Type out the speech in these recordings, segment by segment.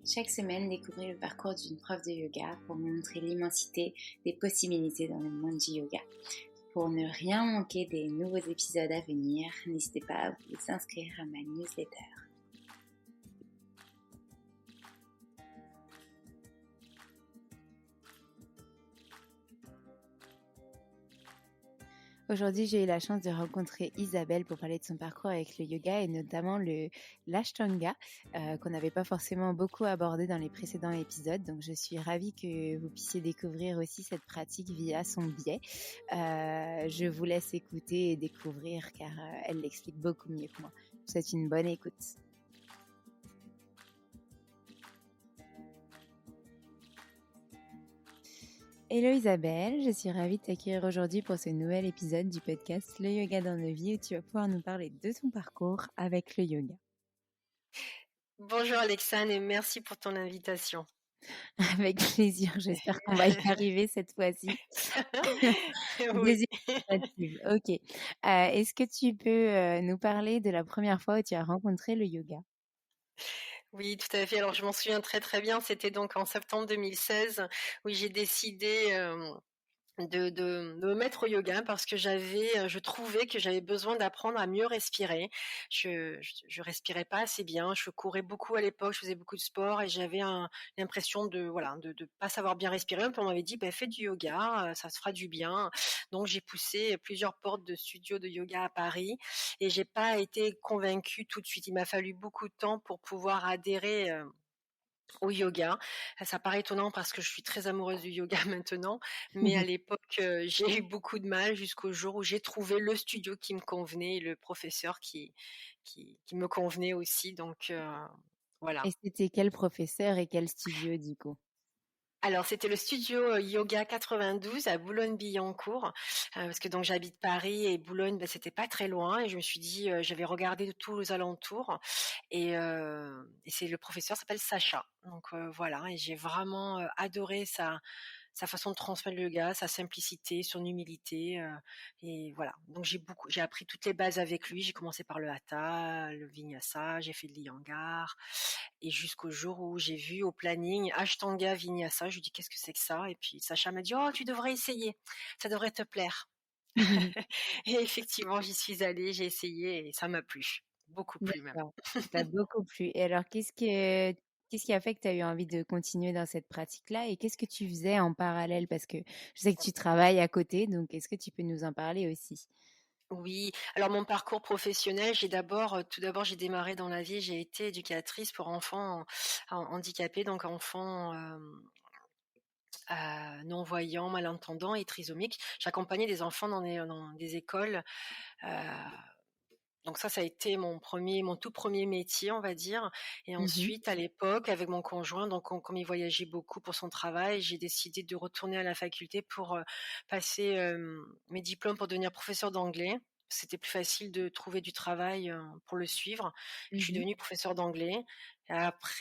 Chaque semaine, découvrez le parcours d'une prof de yoga pour vous montrer l'immensité des possibilités dans le monde du yoga. Pour ne rien manquer des nouveaux épisodes à venir, n'hésitez pas à vous inscrire à ma newsletter. Aujourd'hui, j'ai eu la chance de rencontrer Isabelle pour parler de son parcours avec le yoga et notamment l'Ashtanga qu'on n'avait pas forcément beaucoup abordé dans les précédents épisodes. Donc, je suis ravie que vous puissiez découvrir aussi cette pratique via son biais. Je vous laisse écouter et découvrir car elle l'explique beaucoup mieux que moi. Je vous souhaite une bonne écoute. Hello Isabelle, je suis ravie de t'accueillir aujourd'hui pour ce nouvel épisode du podcast Le Yoga dans nos vies où tu vas pouvoir nous parler de ton parcours avec le yoga. Bonjour Alexandre et merci pour ton invitation. Avec plaisir, j'espère qu'on va y arriver cette fois-ci. Oui. Deuxième tentative, ok. Est-ce que tu peux nous parler de la première fois où tu as rencontré le yoga ? Oui, tout à fait. Alors, je m'en souviens très très bien. C'était donc en septembre 2016 où j'ai décidé de me mettre au yoga parce que je trouvais que j'avais besoin d'apprendre à mieux respirer. Je respirais pas assez bien. Je courais beaucoup à l'époque, je faisais beaucoup de sport et j'avais l'impression de pas savoir bien respirer. Puis on m'avait dit, fais du yoga, ça te fera du bien. Donc j'ai poussé plusieurs portes de studios de yoga à Paris et j'ai pas été convaincue tout de suite. Il m'a fallu beaucoup de temps pour pouvoir adhérer au yoga. Ça paraît étonnant parce que je suis très amoureuse du yoga maintenant, mais à l'époque, j'ai eu beaucoup de mal jusqu'au jour où j'ai trouvé le studio qui me convenait et le professeur qui me convenait aussi. Donc voilà. Et c'était quel professeur et quel studio du coup ? Alors, c'était le studio Yoga 92 à Boulogne-Billancourt, parce que donc j'habite Paris et Boulogne, c'était pas très loin. Et je me suis dit, j'avais regardé tous les alentours, et c'est le professeur s'appelle Sacha. Donc voilà, et j'ai vraiment adoré sa façon de transmettre le yoga, sa simplicité, son humilité, et voilà. Donc j'ai appris toutes les bases avec lui. J'ai commencé par le hatha, le vinyasa, j'ai fait de l'iyengar, et jusqu'au jour où j'ai vu au planning Ashtanga Vinyasa. Je lui dis qu'est-ce que c'est que ça? Et puis Sacha m'a dit, oh, tu devrais essayer, ça devrait te plaire. Et effectivement, j'y suis allée, j'ai essayé et ça m'a plu, beaucoup plu même. D'accord, ça t'a beaucoup plu. Et alors, qu'est-ce qui a fait que tu as eu envie de continuer dans cette pratique-là et qu'est-ce que tu faisais en parallèle? Parce que je sais que tu travailles à côté, donc est-ce que tu peux nous en parler aussi? Oui, alors mon parcours professionnel, tout d'abord, j'ai démarré dans la vie, j'ai été éducatrice pour enfants handicapés, donc enfants non-voyants, malentendants et trisomiques. J'accompagnais des enfants dans des écoles. Donc ça a été mon tout premier métier, on va dire. Et Mmh. ensuite, à l'époque, avec mon conjoint, donc comme il voyageait beaucoup pour son travail, j'ai décidé de retourner à la faculté pour passer mes diplômes pour devenir professeur d'anglais. C'était plus facile de trouver du travail pour le suivre. Je suis Mmh. devenue professeure d'anglais.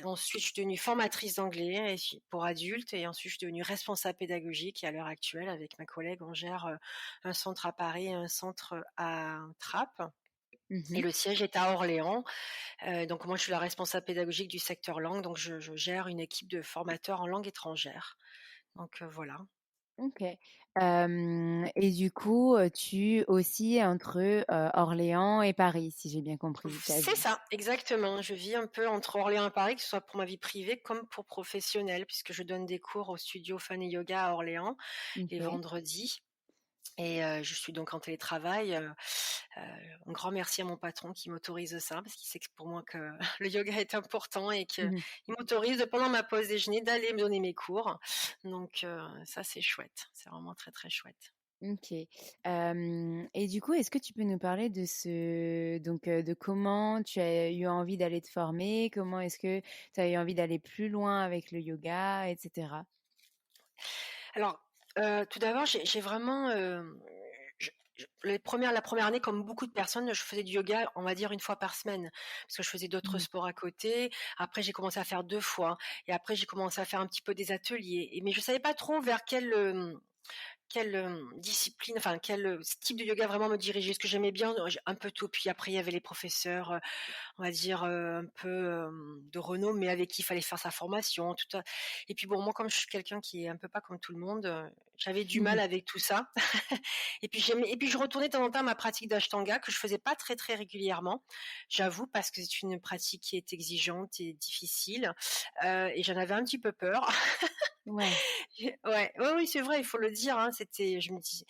Ensuite, je suis devenue formatrice d'anglais pour adultes. Et ensuite, je suis devenue responsable pédagogique. Et à l'heure actuelle, avec ma collègue, on gère un centre à Paris et un centre à Trappes. Et Mmh. le siège est à Orléans. Donc moi, je suis la responsable pédagogique du secteur langue. Donc je gère une équipe de formateurs en langue étrangère. Donc voilà. OK. Et du coup, tu oscilles entre, Orléans et Paris, si j'ai bien compris ta C'est vie? ça, exactement. Je vis un peu entre Orléans et Paris, que ce soit pour ma vie privée comme pour professionnelle, puisque je donne des cours au studio Fun et Yoga à Orléans les OK. vendredis. Et je suis donc en télétravail. Un grand merci à mon patron qui m'autorise ça, parce qu'il sait que pour moi que le yoga est important et qu'il Mmh. m'autorise pendant ma pause déjeuner d'aller me donner mes cours. Donc ça, c'est chouette. C'est vraiment très, très chouette. OK. Et du coup, est-ce que tu peux nous parler de comment tu as eu envie d'aller te former? Comment est-ce que tu as eu envie d'aller plus loin avec le yoga et cetera? Alors, tout d'abord, j'ai vraiment, la première année, comme beaucoup de personnes, je faisais du yoga, on va dire une fois par semaine, parce que je faisais d'autres Mmh. sports à côté. Après, j'ai commencé à faire 2 fois et après j'ai commencé à faire un petit peu des ateliers mais je savais pas trop vers discipline, enfin quel, type de yoga vraiment me diriger. Ce que j'aimais bien, j un peu tout, puis après il y avait les professeurs, on va dire, un peu, de renom, mais avec qui il fallait faire sa formation, tout ça. Et puis bon, moi, comme je suis quelqu'un qui est un peu pas comme tout le monde, j'avais du mal avec tout ça. Et puis je retournais de temps en temps à ma pratique d'ashtanga que je faisais pas très, très régulièrement, j'avoue, parce que c'est une pratique qui est exigeante et difficile, et j'en avais un petit peu peur. Ouais. Ouais, ouais, oui, c'est vrai, il faut le dire, hein, c'était je me dis,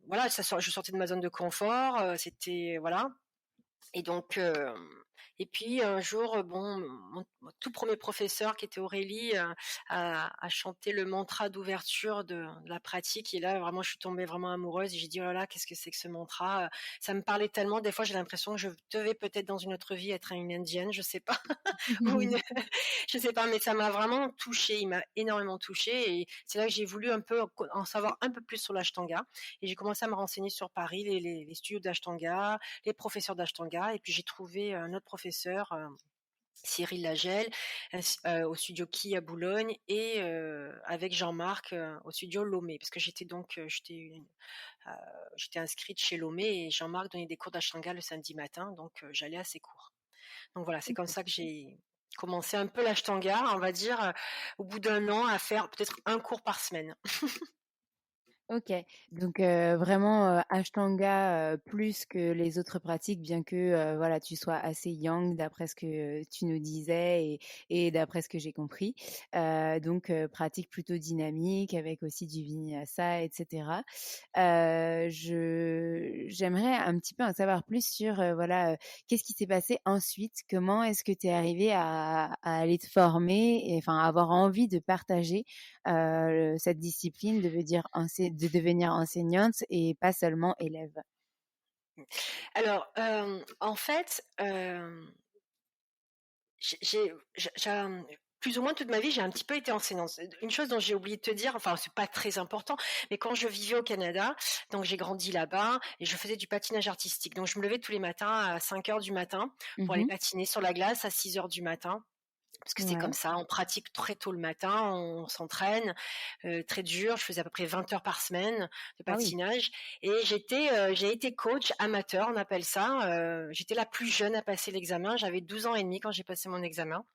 voilà, je sortais de ma zone de confort, c'était voilà. Et donc, et puis un jour, bon, mon tout premier professeur qui était Aurélie, a chanté le mantra d'ouverture de la pratique et là vraiment je suis tombée vraiment amoureuse et j'ai dit: «Oh là là, qu'est-ce que c'est que ce mantra?» Ça me parlait tellement, des fois j'ai l'impression que je devais peut-être dans une autre vie être une indienne, je sais pas, ou une je sais pas, mais ça m'a vraiment touchée, il m'a énormément touchée et c'est là que j'ai voulu un peu en savoir un peu plus sur l'ashtanga et j'ai commencé à me renseigner sur Paris, les studios d'ashtanga, les professeurs d'ashtanga et puis j'ai trouvé un autre professeur, Cyril Lagel, au studio Ki à Boulogne et avec Jean-Marc, au studio Lomé. Parce que j'étais inscrite chez Lomé et Jean-Marc donnait des cours d'ashtanga le samedi matin, donc j'allais à ses cours. Donc voilà, c'est comme ça que j'ai commencé un peu l'ashtanga, on va dire, au bout d'un an à faire peut-être un cours par semaine. OK, donc vraiment, Ashtanga, plus que les autres pratiques, bien que, voilà, tu sois assez yang d'après ce que tu nous disais et d'après ce que j'ai compris. Donc pratique plutôt dynamique avec aussi du vinyasa et cetera. J'aimerais un petit peu en savoir plus sur, voilà, qu'est-ce qui s'est passé ensuite? Comment est-ce que tu es arrivée à aller te former et enfin avoir envie de partager, cette discipline, de devenir enseignante et pas seulement élève? Alors, en fait, plus ou moins toute ma vie, j'ai un petit peu été enseignante. C'est une chose dont j'ai oublié de te dire, enfin, c'est pas très important, mais quand je vivais au Canada, donc j'ai grandi là-bas et je faisais du patinage artistique. Donc je me levais tous les matins à 5 heures du matin pour aller Mmh. patiner sur la glace à 6 heures du matin. Parce que c'est comme Ouais. ça, on pratique très tôt le matin, on s'entraîne, très dur. Je faisais à peu près 20 heures par semaine de Ah oui, patinage et j'ai été coach amateur, on appelle ça. J'étais la plus jeune à passer l'examen. J'avais 12 ans et demi quand j'ai passé mon examen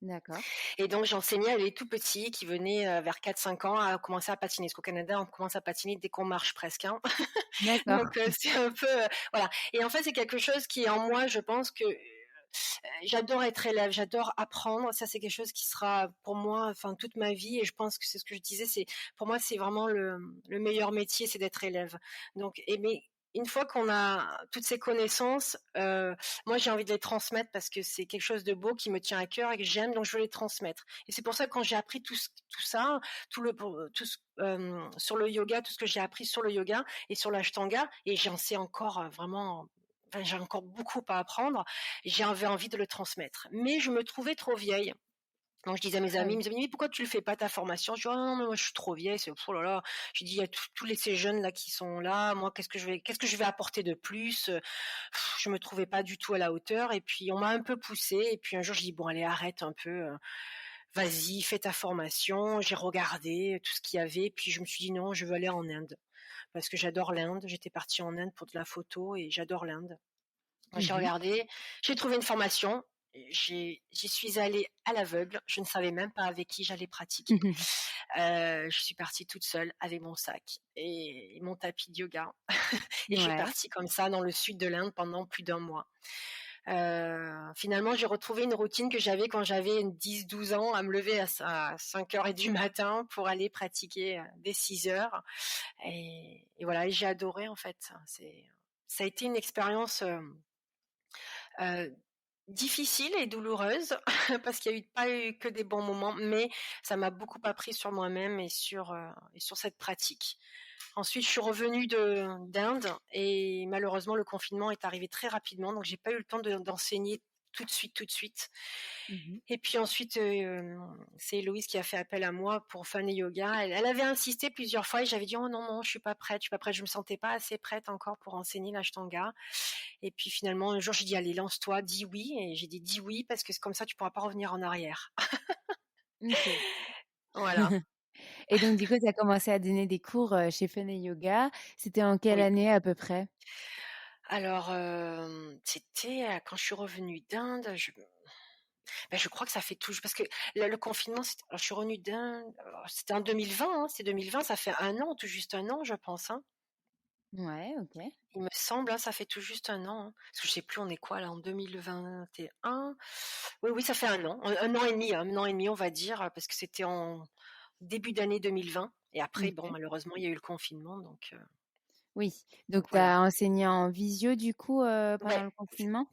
d'accord. et donc j'enseignais à les tout petits qui venaient, vers 4-5 ans à commencer à patiner. Parce qu'au Canada, on commence à patiner dès qu'on marche presque, hein. D'accord. Donc c'est un peu, voilà et en fait, c'est quelque chose qui est en moi, je pense que, j'adore être élève, j'adore apprendre. Ça, c'est quelque chose qui sera pour moi, enfin, toute ma vie et je pense que c'est ce que je disais, c'est pour moi, c'est vraiment le meilleur métier, c'est d'être élève. Donc mais une fois qu'on a toutes ces connaissances, moi, j'ai envie de les transmettre parce que c'est quelque chose de beau qui me tient à cœur et que j'aime, donc je veux les transmettre et c'est pour ça que quand j'ai appris tout ça, tout ce sur le yoga, tout ce que j'ai appris sur le yoga et sur l'ashtanga et j'en sais encore, vraiment enfin, j'ai encore beaucoup à apprendre. J'avais envie de le transmettre. Mais je me trouvais trop vieille. Donc je disais à mes Ah amis, ils oui. me disaient: «Mais pourquoi tu le fais pas ta formation?» Je dis: «Oh non, mais moi je suis trop vieille, c'est oh là là». Je dis: «Il y a ces jeunes là qui sont là, moi qu'est-ce que je vais apporter de plus?» Je me trouvais pas du tout à la hauteur et puis on m'a un peu poussée et puis un jour je dis: «Bon allez arrête un peu, vas-y fais ta formation». J'ai regardé tout ce qu'il y avait, puis je me suis dit: «Non, je veux aller en Inde». Parce que j'adore l'Inde. J'étais partie en Inde pour de la photo et j'adore l'Inde. J'ai Mmh. regardé, j'ai trouvé une formation, j'y suis allée à l'aveugle, je ne savais même pas avec qui j'allais pratiquer. Je suis partie toute seule avec mon sac et mon tapis de yoga et je suis Ouais. partie comme ça dans le sud de l'Inde pendant plus d'un mois. Finalement, j'ai retrouvé une routine que j'avais quand j'avais 10-12 ans, à me lever à 5 heures du matin pour aller pratiquer, dès 6 heures et voilà et j'ai adoré en fait. Ça a été une expérience, Heu, difficile et douloureuse parce qu'il y a pas eu que des bons moments, mais ça m'a beaucoup appris sur moi-même et sur cette pratique. Ensuite, je suis revenue d'Inde et malheureusement le confinement est arrivé très rapidement, donc j'ai pas eu le temps d'enseigner tout de suite. Mmh. Et puis ensuite, c'est Héloïse qui a fait appel à moi pour Fun et Yoga. Elle avait insisté plusieurs fois et j'avais dit: «Oh non, non, je suis pas prête, je suis pas prête». Je me sentais pas assez prête encore pour enseigner l'ashtanga. Et puis finalement, un jour, j'ai dit: «Allez, lance-toi, dis oui» et j'ai dit: «Dis oui parce que c'est comme ça tu pourras pas revenir en arrière». OK. Voilà. Et donc du coup, tu as commencé à donner des cours, chez Fun& Yoga. C'était en quelle Oui. année à peu près? Alors, c'était, quand je suis revenue d'Inde, je crois que ça fait toujours parce que le confinement, alors je suis revenue d'Inde, c'était en 2020, hein, c'est 2020, ça fait un an, tout juste un an, je pense, hein. Ouais, OK. Il me semble, hein, ça fait tout juste un an, hein. Parce que je sais plus, on est quoi là, en 2021? Oui, oui, ça fait un an, un an et demi, hein, 1 an et demi, on va dire, parce que c'était en début d'année 2020 et après, bon, OK. malheureusement, il y a eu le confinement, Oui, donc donc tu voilà. as enseigné en visio du coup, pendant Ouais. le confinement?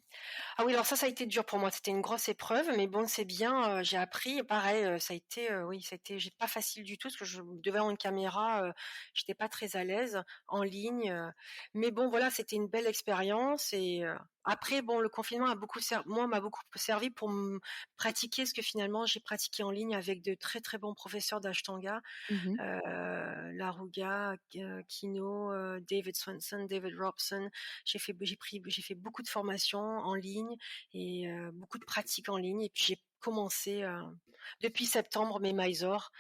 Ah oui, alors ça a été dur pour moi. C'était une grosse épreuve, mais bon, c'est bien, j'ai appris. Pareil, ça a été, oui, ça a été j'ai pas facile du tout parce que je devant une caméra, j'étais pas très à l'aise en ligne, mais bon, voilà, c'était une belle expérience et après bon, le confinement m'a beaucoup servi pour pratiquer ce que finalement j'ai pratiqué en ligne avec de très, très bons professeurs d'ashtanga, Mmh. Laruga, Kino, David Swenson, David Robson. J'ai fait beaucoup de formations en ligne et beaucoup de pratiques en ligne et puis j'ai commencé, depuis septembre mes Mysore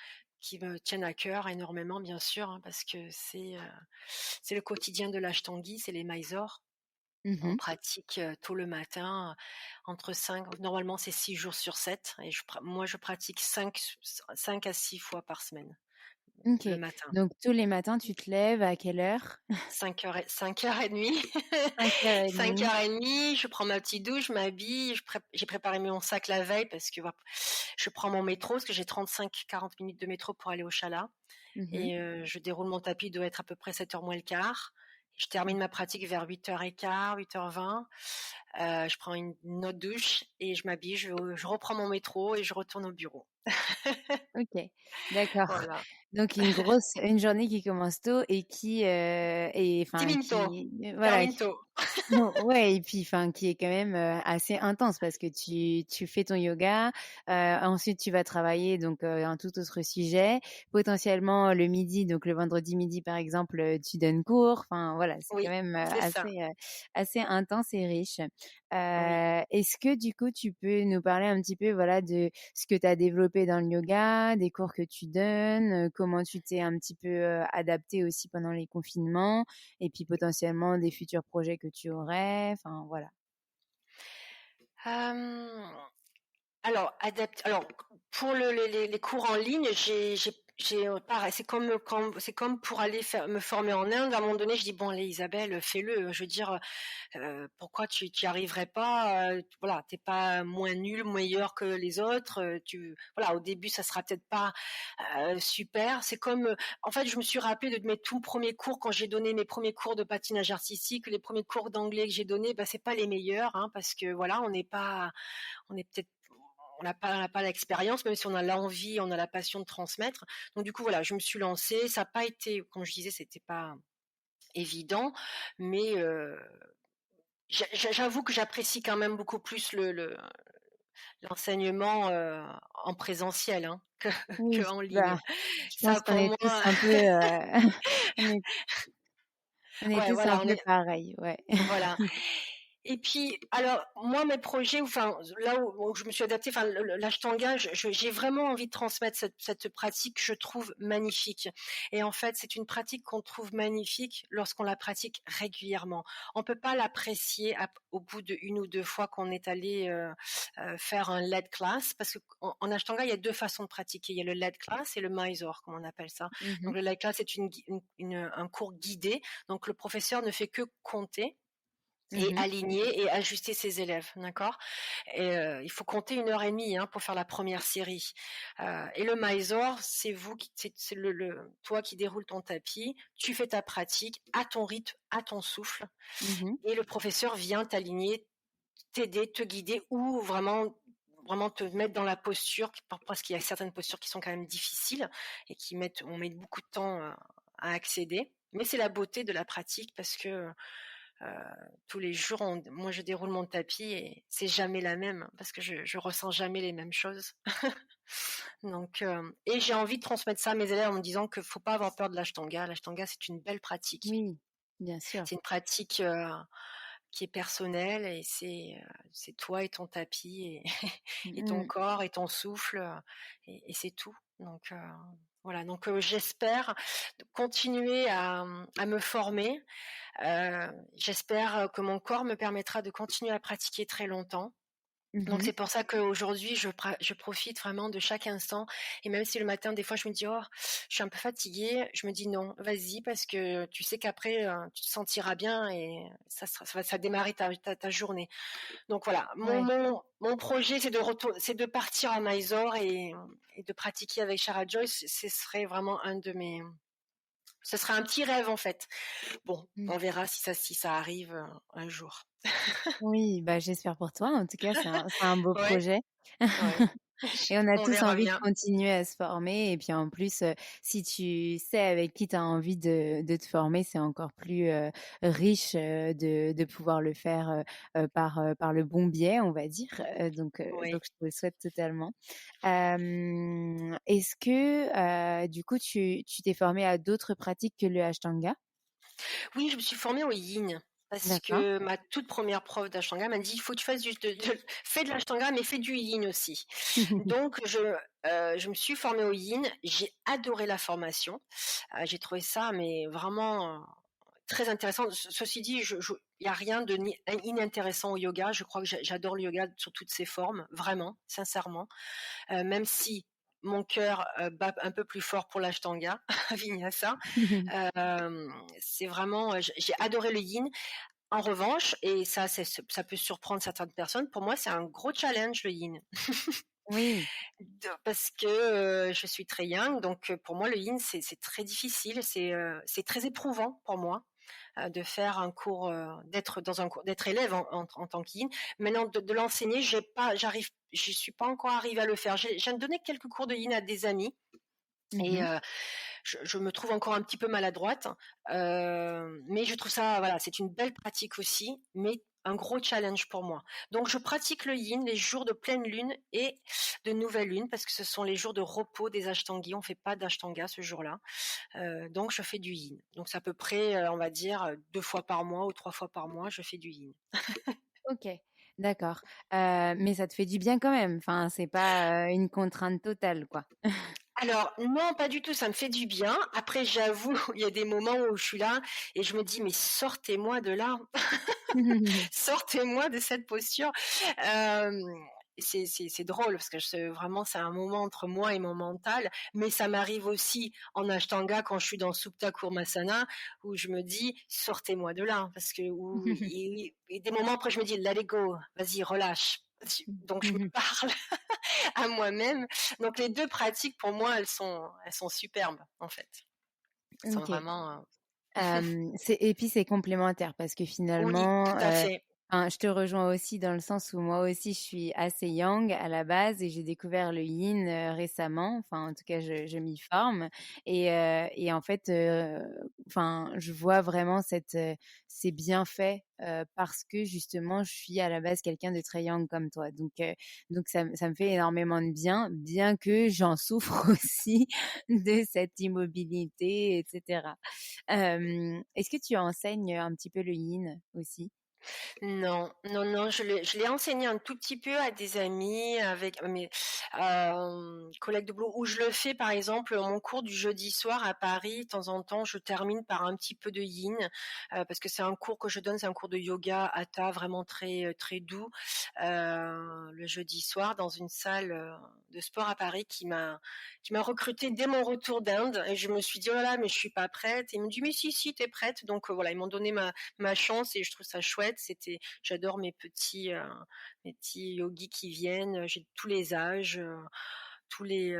qui me tiennent à cœur énormément bien sûr, hein, parce que c'est le quotidien de l'Ashtangi, c'est les Mysore. On Mmh. pratique, tôt le matin, entre 5 normalement c'est 6 jours sur 7 et moi je pratique 5 à 6 fois par semaine, OK. le matin. Donc tous les matins, tu te lèves à quelle heure? 5h30. 5h30. 5h30, je prends ma petite douche, je m'habille, j'ai préparé mon sac la veille parce que je prends mon métro, parce que j'ai 35-40 minutes de métro pour aller au Chala Mmh. et je déroule mon tapis, il doit être à peu près 7h moins le quart. Je termine ma pratique vers 8h15, 8h20. Je prends une autre douche et je m'habille, je reprends mon métro et je retourne au bureau. OK, d'accord. Voilà. Donc une journée qui commence tôt et enfin Timento, voilà, termine tôt. non, ouais et puis, enfin, qui est quand même, assez intense parce que tu fais ton yoga, ensuite tu vas travailler donc, un tout autre sujet. Potentiellement le midi, donc le vendredi midi par exemple, tu donnes cours. Enfin voilà, c'est quand Oui, même, c'est ça, assez intense et riche. oui. Est-ce que du coup tu peux nous parler un petit peu, voilà, de ce que tu as développé dans le yoga, des cours que tu donnes, comment tu t'es un petit peu, adaptée aussi pendant les confinements? Et puis potentiellement des futurs projets que tu aurais, enfin voilà. Hem alors pour les cours en ligne, pareil, c'est comme pour aller me former en Inde. À un moment donné, je dis: «Bon allez Isabelle, fais-le». Je veux dire, pourquoi tu y arriverais pas? Voilà, tu pas moins nulle, meilleure que les autres, voilà, au début, ça sera peut-être pas, super. C'est comme, en fait, je me suis rappelée de mes tout premiers cours quand j'ai donné mes premiers cours de patinage artistique, les premiers cours d'anglais que j'ai donnés, bah, c'est pas les meilleurs, hein, parce que voilà, on est peut-être on n'a pas l'expérience, même si on a l'envie, on a la passion de transmettre. Donc du coup, voilà, je me suis lancée. Ça n'a pas été, comme je disais, c'était pas évident, mais j'avoue que j'apprécie quand même beaucoup plus l'enseignement en présentiel, hein, que Oui, en bah, ligne. je Ça pense qu'on pour est moi, tous un peu, on est on est ouais, tous un voilà, peu pareils, ouais. voilà. Et puis, alors, moi, mes projets, enfin, là où je me suis adaptée, enfin, l'ashtanga, j'ai vraiment envie de transmettre cette pratique que je trouve magnifique. Et en fait, c'est une pratique qu'on trouve magnifique lorsqu'on la pratique régulièrement. On peut pas l'apprécier au bout de une ou deux fois qu'on est allé faire un lead class, parce que en ashtanga, il y a deux façons de pratiquer. Il y a le lead class et le mysore, comme on appelle ça. Mmh. Donc, le lead class, c'est un cours guidé. Donc, le professeur ne fait que compter et Mmh. aligner et ajuster ses élèves, d'accord? Et il faut compter 1h30, hein, pour faire la première série. Et le Mysore, c'est toi qui déroules ton tapis, tu fais ta pratique à ton rythme, à ton souffle, Mmh. et le professeur vient t'aligner, t'aider, te guider ou vraiment te mettre dans la posture, parce qu'il y a certaines postures qui sont quand même difficiles et on met beaucoup de temps à accéder. Mais c'est la beauté de la pratique parce que tous les jours, moi je déroule mon tapis et c'est jamais la même parce que je ressens jamais les mêmes choses. Donc, et j'ai envie de transmettre ça à mes élèves en me disant qu'il faut pas avoir peur de l'ashtanga. L'ashtanga, c'est une belle pratique. Oui, bien sûr. C'est une pratique qui est personnel et c'est toi et ton tapis et et ton Mmh. corps et ton souffle, et c'est tout. Donc voilà, donc j'espère continuer à me former. J'espère que mon corps me permettra de continuer à pratiquer très longtemps. Donc Mmh. c'est pour ça qu'aujourd'hui je profite vraiment de chaque instant et même si le matin des fois je me dis: «Oh, je suis un peu fatiguée», je me dis: «Non, vas-y» parce que tu sais qu'après, tu te sentiras bien et ça va démarrer ta journée. Donc voilà, mon Ouais. mon mon projet c'est de partir à Mysore et de pratiquer avec Shara Joyce. Ce serait vraiment ce serait un petit rêve en fait. Bon, Mmh. on verra si ça arrive, un jour. Oui, bah, j'espère pour toi. En tout cas, c'est un beau Ouais, projet. ouais, Et on a on tous verra envie de bien. continuer à se former et puis en plus, si tu sais avec qui tu as envie de te former, c'est encore plus, riche, de pouvoir le faire, par le bon biais, on va dire, donc Oui. je te le souhaite totalement. Est-ce que, du coup, tu t'es formé à d'autres pratiques que le Ashtanga? Oui, je me suis formée au Yin parce D'accord. que ma toute première prof d'Ashtanga m'a dit: «Il faut que tu fasses fais de l'Ashtanga, mais fais du Yin aussi». Donc je me suis formée au Yin, j'ai adoré la formation. J'ai trouvé ça mais vraiment, très intéressant. Ceci dit, il y a rien de inintéressant au yoga. Je crois que j'adore le yoga sous toutes ses formes, vraiment, sincèrement. Même si mon cœur, bat un peu plus fort pour l'Ashtanga, Vinyasa. C'est vraiment, j'ai adoré le yin. En revanche, et ça peut surprendre certaines personnes, pour moi, c'est un gros challenge le yin. Oui. Parce que je suis très yang, donc pour moi, le yin, c'est très difficile, c'est très éprouvant pour moi. De faire un cours, d'être dans un cours, d'être élève en tant que yin. Maintenant, de l'enseigner, je suis pas encore arrivée à le faire. J'ai donné quelques cours de yin à des amis et Mmh. je me trouve encore un petit peu maladroite, mais je trouve ça, voilà, c'est une belle pratique aussi, mais un gros challenge pour moi. Donc je pratique le yin les jours de pleine lune et de nouvelle lune parce que ce sont les jours de repos des ashtangis. On fait pas d'ashtanga ce jour-là, donc je fais du yin. Donc c'est à peu près, on va dire, 2 fois par mois ou 3 fois par mois, je fais du yin. OK, d'accord. Mais ça te fait du bien quand même? Enfin, c'est pas, une contrainte totale, quoi? Alors non, pas du tout, ça me fait du bien. Après j'avoue, il y a des moments où je suis là et je me dis: «Mais sortez-moi de là, sortez-moi de cette posture». Hem, c'est drôle parce que vraiment c'est un moment entre moi et mon mental, mais ça m'arrive aussi en Ashtanga quand je suis dans Supta Kurmasana où je me dis: «Sortez-moi de là», parce que où et des moments après je me dis: «Let it go, vas-y relâche». Donc je me parle à moi-même. Donc les 2 pratiques pour moi, elles sont superbes, en fait. Elles sont OK. vraiment, C'est complémentaire parce que oui, finalement, tout à fait. enfin, je te rejoins aussi dans le sens où moi aussi je suis assez yang à la base et j'ai découvert le yin, récemment. Enfin, en tout cas, je m'y forme et en fait, enfin, je vois vraiment ces bienfaits, parce que justement je suis à la base quelqu'un de très yang comme toi. Donc ça me fait énormément de bien que j'en souffre aussi de cette immobilité et cetera. Est-ce que tu enseignes un petit peu le yin aussi? Non, non, non, je l'ai enseigné un tout petit peu à des amis, avec mes, collègues de boulot, où je le fais, par exemple, mon cours du jeudi soir à Paris, de temps en temps, je termine par un petit peu de yin, parce que c'est un cours que je donne, c'est un cours de yoga hatha vraiment très, très doux, le jeudi soir dans une salle, de sport à Paris qui m'a recrutée dès mon retour d'Inde et je me suis dit: «Oh là là, mais je suis pas prête» et ils m'ont dit: «Mais si, si, tu es prête», donc voilà, ils m'ont donné ma chance et je trouve ça chouette. J'adore mes petits yogis qui viennent. J'ai tous les âges, tous les,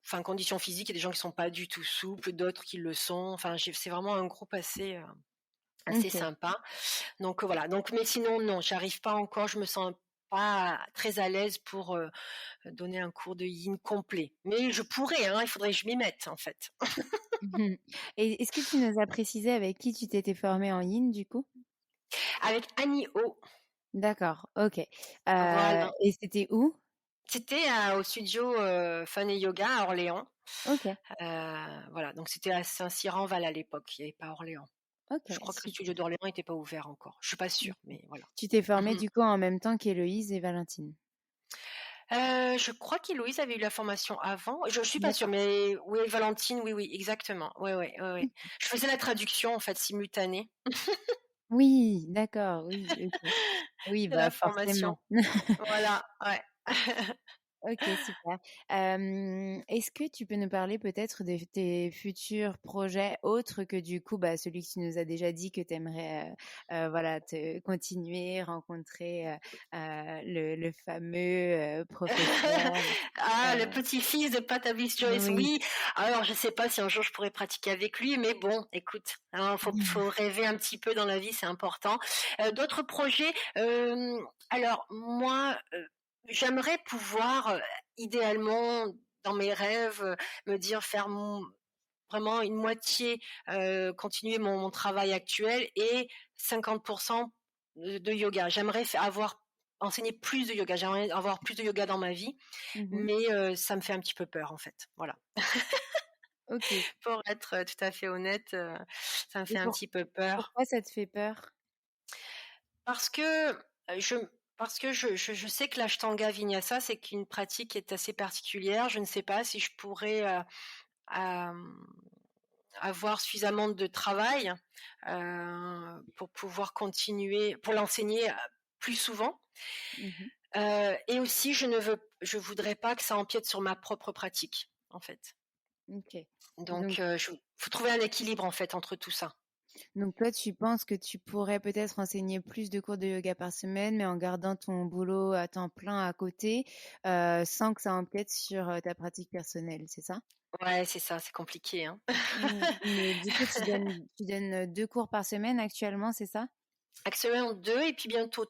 enfin conditions physiques. Il y a des gens qui sont pas du tout souples, d'autres qui le sont. Enfin, c'est vraiment un groupe assez OK. sympa. Donc voilà. Donc, mais sinon non, j'arrive pas encore. Je me sens pas très à l'aise pour donner un cours de yin complet. Mais je pourrais, hein. Il faudrait que je m'y mette en fait. Mmh. Et est-ce que tu nous as précisé avec qui tu t'étais formée en yin du coup? Avec Annie O. D'accord, OK. Voilà. Et c'était où? C'était au studio, Fun et Yoga à Orléans. OK, Voilà, donc c'était à Saint-Cyran-Val à l'époque, il n'y avait pas Orléans. OK, Je crois que le studio super. d'Orléans n'était pas ouvert encore. Je suis pas sûre, OK. mais voilà. Tu t'es formée Mmh. du coup en même temps qu'Héloïse et Valentine? Je crois qu'Héloïse avait eu la formation avant. Je suis pas sûre, D'accord. mais oui, Valentine, oui, oui, exactement. Ouais, ouais, ouais, ouais. Je faisais la traduction, en fait, simultanée Oui, d'accord, oui, OK. Oui, de bah, la formation. forcément. Voilà, ouais. OK, super. Est-ce que tu peux nous parler peut-être de tes futurs projets autres que du coup, bah, celui que tu nous as déjà dit que tu aimerais, voilà, te continuer, rencontrer, le fameux, professeur, Ah, le heu, petit-fils de Patavis Joyce, oui. oui. Alors, je sais pas si un jour je pourrais pratiquer avec lui, mais bon, écoute, hein, faut rêver un petit peu dans la vie, c'est important. D'autres projets, alors moi, j'aimerais pouvoir, idéalement, dans mes rêves, me dire faire vraiment une moitié, continuer mon travail actuel et 50 de yoga. J'aimerais avoir enseigner plus de yoga, j'aimerais avoir plus de yoga dans ma vie, Mmh. mais ça me fait un petit peu peur, en fait, voilà. OK. Pour être, tout à fait honnête, ça me Et fait un petit peu peur pourquoi ça te fait peur? parce que, je parce que je sais que l'Ashtanga Vinyasa, c'est qu'une pratique qui est assez particulière. Je ne sais pas si je pourrais, hem, avoir suffisamment de travail, pour pouvoir continuer pour l'enseigner, plus souvent. Mmh. Et aussi je voudrais pas que ça empiète sur ma propre pratique, en fait. OK. Donc Donc je faut trouver un équilibre, en fait, entre tout ça. donc toi, tu penses que tu pourrais peut-être enseigner plus de cours de yoga par semaine, mais en gardant ton boulot à temps plein à côté, sans que ça empiète sur, ta pratique personnelle, c'est ça? Ouais, c'est ça, c'est compliqué, hein. Mais du coup, tu donnes 2 cours par semaine actuellement, c'est ça? Actuellement 2 et puis bientôt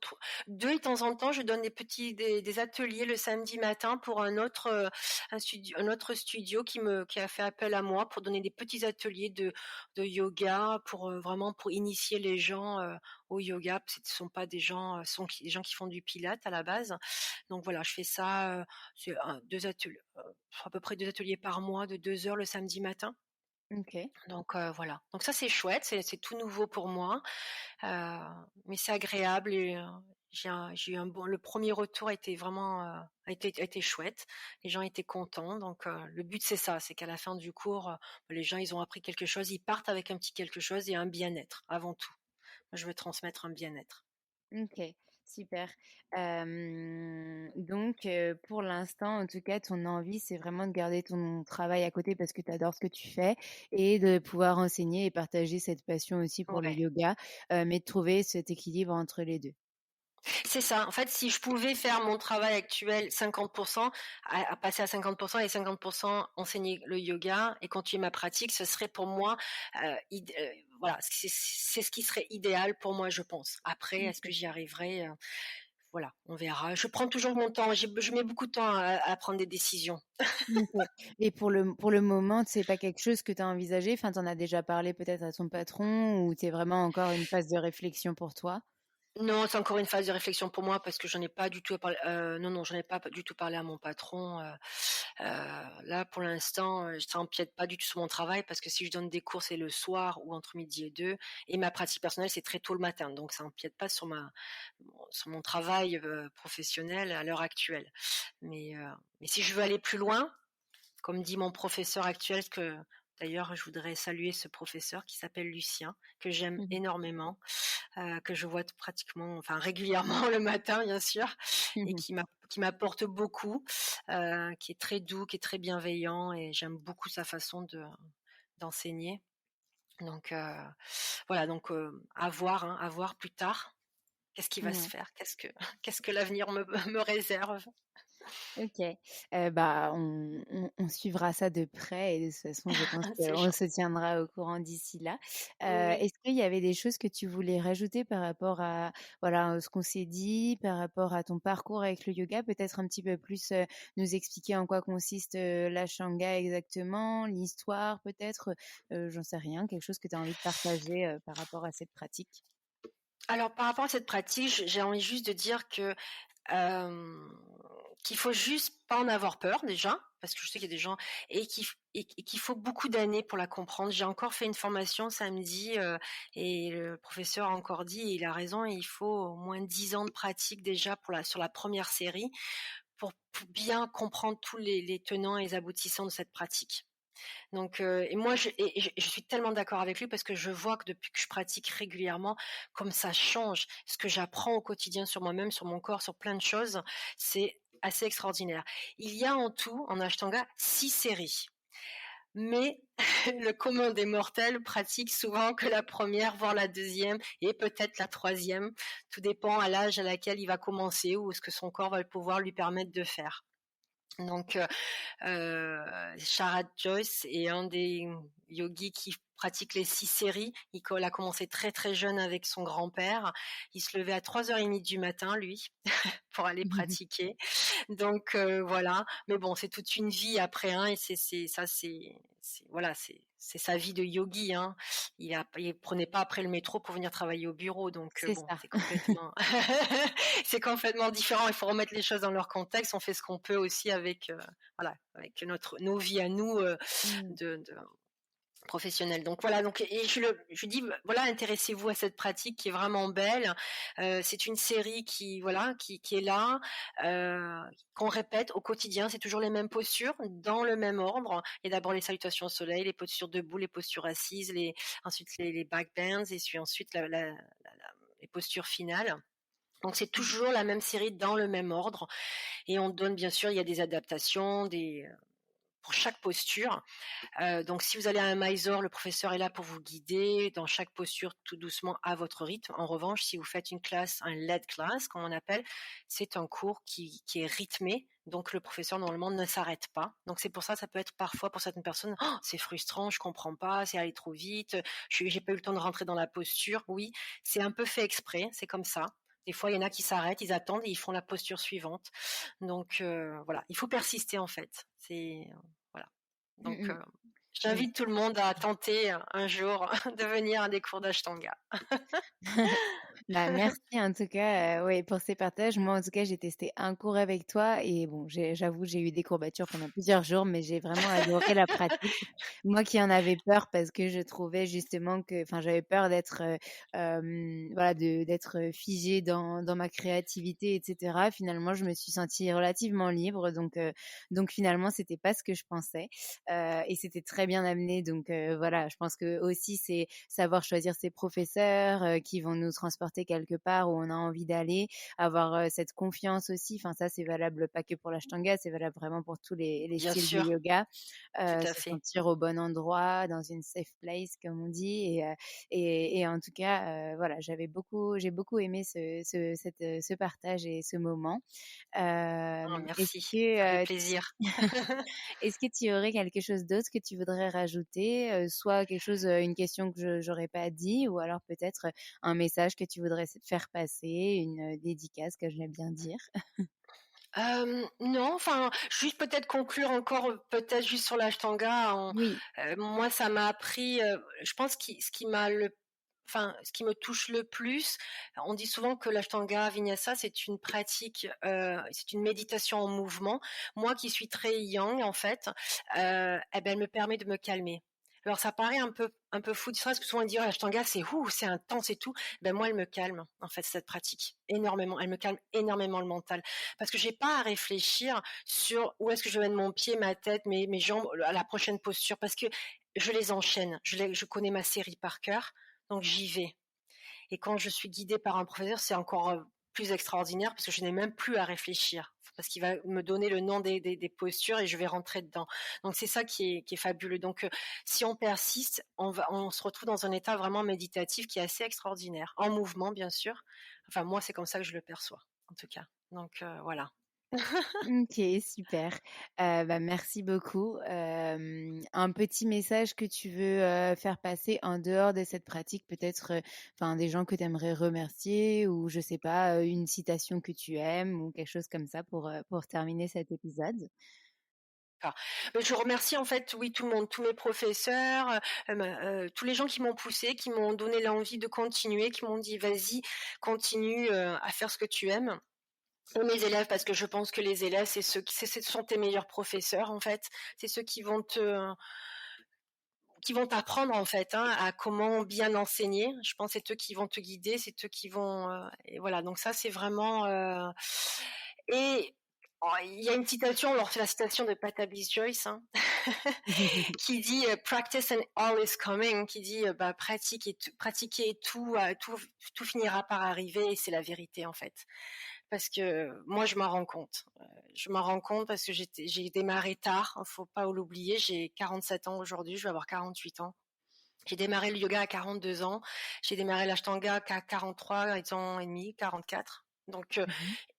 2 et de temps en temps, je donne des ateliers le samedi matin pour un autre studio qui a fait appel à moi pour donner des petits ateliers de yoga pour, vraiment pour initier les gens, au yoga. Ce ne sont pas des gens, ce sont des gens qui font du pilates à la base. Donc voilà, je fais ça, c'est 2 ateliers, à peu près 2 ateliers par mois de 2 heures le samedi matin. OK. Donc voilà. Donc ça, c'est chouette, c'est tout nouveau pour moi. Heu, mais c'est agréable et j'ai eu un bon le premier retour a été vraiment, a été chouette. Les gens étaient contents donc le but c'est ça, c'est qu'à la fin du cours, les gens ils ont appris quelque chose, ils partent avec un petit quelque chose et un bien-être avant tout. Moi je veux transmettre un bien-être. OK, super. Donc pour l'instant, en tout cas, ton envie, c'est vraiment de garder ton travail à côté parce que tu adores ce que tu fais et de pouvoir enseigner et partager cette passion aussi pour le Ouais. yoga, mais de trouver cet équilibre entre les 2. C'est ça. En fait, si je pouvais faire mon travail actuel 50 à passer à 50 et 50 enseigner le yoga et continuer ma pratique, ce serait pour moi, voilà, c'est ce qui serait idéal pour moi, je pense. Après, est-ce que OK. j'y arriverai? Voilà, on verra. Je prends toujours mon temps. Je mets beaucoup de temps à prendre des décisions. OK. Et pour le moment, c'est pas quelque chose que tu as envisagé? Enfin, tu en as déjà parlé peut-être à ton patron ou tu es vraiment encore une phase de réflexion pour toi? Non, c'est encore une phase de réflexion pour moi parce que j'en ai pas du tout parlé. Non, non, j'en ai pas du tout parlé à mon patron. Là, pour l'instant, ça empiète pas du tout sur mon travail parce que si je donne des cours, c'est le soir ou entre midi et 2 et ma pratique personnelle, c'est très tôt le matin. Donc ça empiète pas sur mon travail, professionnel à l'heure actuelle. Mais si je veux aller plus loin, comme dit mon professeur actuel que d'ailleurs je voudrais saluer ce professeur qui s'appelle Lucien, que j'aime Mmh énormément, que je vois pratiquement, enfin régulièrement le matin bien sûr, et mh. qui m'apporte beaucoup, qui est très doux, qui est très bienveillant et j'aime beaucoup sa façon d'enseigner. Donc voilà, donc à voir, hein, à voir plus tard. Qu'est-ce qui va se Ouais. faire? Qu'est-ce que l'avenir me réserve? OK. Bah, on suivra ça de près et de toute façon, je pense C'est qu'on gentil. se tiendra au courant d'ici là. Oui. Est-ce qu'il y avait des choses que tu voulais rajouter par rapport à, voilà, ce qu'on s'est dit, par rapport à ton parcours avec le yoga? Peut-être un petit peu plus, nous expliquer en quoi consiste, l'ashtanga exactement, l'histoire peut-être? J'en sais rien, quelque chose que tu as envie de partager, par rapport à cette pratique? Alors par rapport à cette pratique, j'ai envie juste de dire que, hem, qu'il faut juste pas en avoir peur déjà. parce que je sais qu'il y a des gens et qu'il faut beaucoup d'années pour la comprendre. J'ai encore fait une formation samedi, et le professeur a encore dit, et il a raison, il faut au moins 10 ans de pratique déjà sur la première série pour bien comprendre tous les tenants et les aboutissants de cette pratique. Donc, et moi, je suis tellement d'accord avec lui parce que je vois que depuis que je pratique régulièrement, comme ça change. Ce que j'apprends au quotidien sur moi-même, sur mon corps, sur plein de choses, c'est assez extraordinaire. Il y a en tout, en Ashtanga, 6 séries. Mais le commun des mortels pratique souvent que la première, voire la deuxième, et peut-être la troisième. Tout dépend à l'âge à laquelle il va commencer ou ce que son corps va pouvoir lui permettre de faire. Donc, Sharad Joyce est un des yogis qui pratique les 6 séries. Il a commencé très très jeune avec son grand-père. Il se levait à 3h30 du matin, lui, pour aller pratiquer. Donc voilà. Mais bon, c'est toute une vie après, hein, et c'est sa vie de yogi, hein. Il prenait pas après le métro pour venir travailler au bureau, donc C'est bon, ça. c'est complètement c'est complètement différent. Il faut remettre les choses dans leur contexte. On fait ce qu'on peut aussi avec voilà, avec nos vies à nous, Mmh. de professionnels. Donc voilà, donc et je dis voilà, intéressez-vous à cette pratique qui est vraiment belle. C'est une série qui est là, qu'on répète au quotidien. C'est toujours les mêmes postures dans le même ordre. Et d'abord les salutations au soleil, les postures debout, les postures assises, ensuite les back bends, et puis ensuite les postures finales. Donc c'est toujours la même série dans le même ordre, et on donne, bien sûr, il y a des adaptations, pour chaque posture. Donc si vous allez à un Mysore, le professeur est là pour vous guider dans chaque posture tout doucement à votre rythme. En revanche, si vous faites une classe, un led class, comme on appelle, c'est un cours qui est rythmé. Donc le professeur normalement ne s'arrête pas. Donc c'est pour ça, ça peut être parfois pour certaines personnes, oh, c'est frustrant, je comprends pas, c'est allé trop vite, j'ai pas eu le temps de rentrer dans la posture. Oui, c'est un peu fait exprès, c'est comme ça. Des fois, il y en a qui s'arrêtent, ils attendent et ils font la posture suivante. Donc voilà, il faut persister en fait. C'est voilà. Donc Mmh mh. j'invite tout le monde à tenter un jour de venir à des cours d'Ashtanga. Bah, merci en tout cas, ouais, pour ces partages. Moi, en tout cas, j'ai testé un cours avec toi et bon, j'avoue, j'ai eu des courbatures pendant plusieurs jours, mais j'ai vraiment adoré la pratique. Moi qui en avais peur parce que je trouvais justement que enfin, j'avais peur d'être, voilà, d'être, figée dans ma créativité et cetera. Finalement, je me suis sentie relativement libre donc finalement, c'était pas ce que je pensais, et c'était très bien amené donc voilà, je pense que aussi c'est savoir choisir ses professeurs, qui vont nous transporter quelque part où on a envie d'aller, avoir, cette confiance aussi. Enfin ça, c'est valable pas que pour l'ashtanga, c'est valable vraiment pour tous les Bien styles de sûr, yoga. tout à Se fait. sentir au bon endroit, dans une safe place comme on dit et en tout cas, voilà, j'ai beaucoup aimé ce partage et ce moment. Oh, Est-ce merci, ça fait que, plaisir. est-ce que tu aurais quelque chose d'autre que tu voudrais rajouter? Soit quelque chose, une question que j'aurais pas dit ou alors peut-être, un message que tu voudrais faire passer, une, dédicace que j'aime bien dire? Non, enfin, juste peut-être conclure encore, peut-être juste sur l'ashtanga Oui. moi ça m'a appris, je pense ce qui me touche le plus, on dit souvent que l'ashtanga vinyasa, c'est une pratique, c'est une méditation en mouvement. Moi qui suis très yang en fait, et ben, elle me permet de me calmer. Alors ça paraît un peu fou, parce que souvent on dit: «Oh l'ashtanga c'est ouh, c'est intense et tout». Ben moi elle me calme en fait cette pratique, énormément. Elle me calme énormément le mental. Parce que j'ai pas à réfléchir sur où est-ce que je vais mettre mon pied, ma tête, mes jambes, à la prochaine posture, parce que je les enchaîne. Je connais ma série par cœur, donc j'y vais. Et quand je suis guidée par un professeur, c'est encore plus extraordinaire parce que je n'ai même plus à réfléchir. Parce qu'il va me donner le nom des postures et je vais rentrer dedans. Donc c'est ça qui est fabuleux. Donc si on persiste, on se retrouve dans un état vraiment méditatif qui est assez extraordinaire. En mouvement, bien sûr. Enfin, moi, c'est comme ça que je le perçois, en tout cas. Donc voilà. OK, super. Bah, merci beaucoup. Un petit message que tu veux, faire passer en dehors de cette pratique, peut-être, enfin, des gens que tu aimerais remercier ou je sais pas, une citation que tu aimes ou quelque chose comme ça pour terminer cet épisode? D'accord. Mais je remercie en fait, oui, tout le monde, tous mes professeurs, tous les gens qui m'ont poussé, qui m'ont donné l'envie de continuer, qui m'ont dit: «Vas-y, continue, à faire ce que tu aimes». Et mes élèves, parce que je pense que les élèves, ce sont tes meilleurs professeurs, en fait. C'est ceux qui vont t'apprendre, en fait, hein, à comment bien enseigner. Je pense que c'est eux qui vont te guider, c'est eux qui vont, et voilà. Donc ça, c'est vraiment, et oh, il y a une citation, alors c'est la citation de Pataby Joyce, hein, qui dit practice and all is coming, qui dit bah, pratiquer et tout finira par arriver, et c'est la vérité, en fait. Parce que moi, je m'en rends compte. Je m'en rends compte parce que j'ai démarré tard, il faut pas l'oublier. J'ai 47 ans aujourd'hui, je vais avoir 48 ans. J'ai démarré le yoga à 42 ans. J'ai démarré l'ashtanga à 43 ans et demi, 44. Donc, Mhm.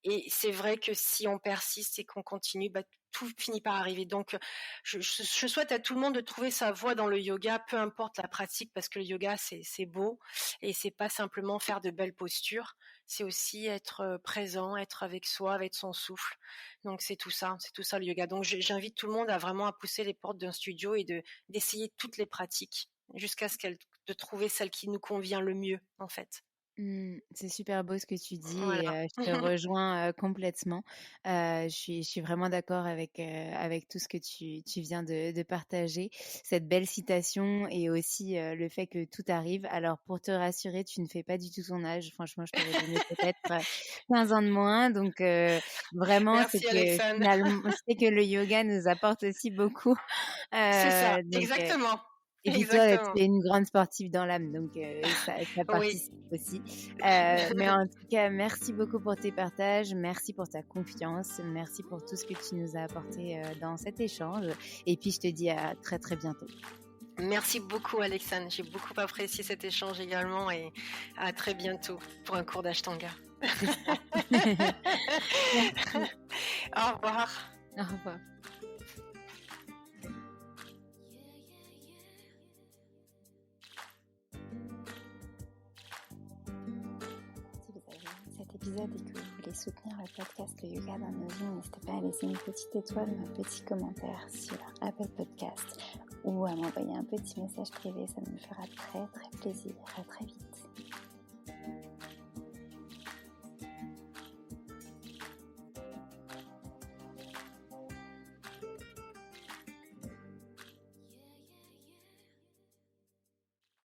et c'est vrai que si on persiste et qu'on continue, bah, tout finit par arriver. Donc, je souhaite à tout le monde de trouver sa voie dans le yoga, peu importe la pratique, parce que le yoga, c'est beau et c'est pas simplement faire de belles postures. C'est aussi être présent, être avec soi, avec son souffle. Donc, c'est tout ça le yoga. Donc, j'invite tout le monde à vraiment à pousser les portes d'un studio et d'essayer toutes les pratiques jusqu'à de trouver celle qui nous convient le mieux, en fait. C'est super beau ce que tu dis et Voilà. je te rejoins, complètement. Je suis vraiment d'accord avec tout ce que tu viens de partager. Cette belle citation et aussi, le fait que tout arrive. Alors pour te rassurer, tu ne fais pas du tout ton âge. Franchement, je t'aurais donné peut-être, 15 ans de moins. Donc vraiment, Merci Alexandre. c'est que le yoga nous apporte aussi beaucoup. C'est ça, Donc exactement. et puis toi, tu Exactement. es une grande sportive dans l'âme, donc ça Oui. participe aussi. Mais en tout cas, merci beaucoup pour tes partages, merci pour ta confiance, merci pour tout ce que tu nous as apporté, dans cet échange et puis je te dis à très, très bientôt. Merci beaucoup Alexandre. J'ai beaucoup apprécié cet échange également et à très bientôt pour un cours d'Ashtanga. C'est ça. Merci. Au revoir. Au revoir. Si vous avez aimé cet épisode et que vous voulez soutenir le podcast Le Yoga dans nos vies, n'hésitez pas à laisser une petite étoile ou un petit commentaire sur Apple Podcast ou à m'envoyer un petit message privé, ça me fera très très plaisir. À très vite.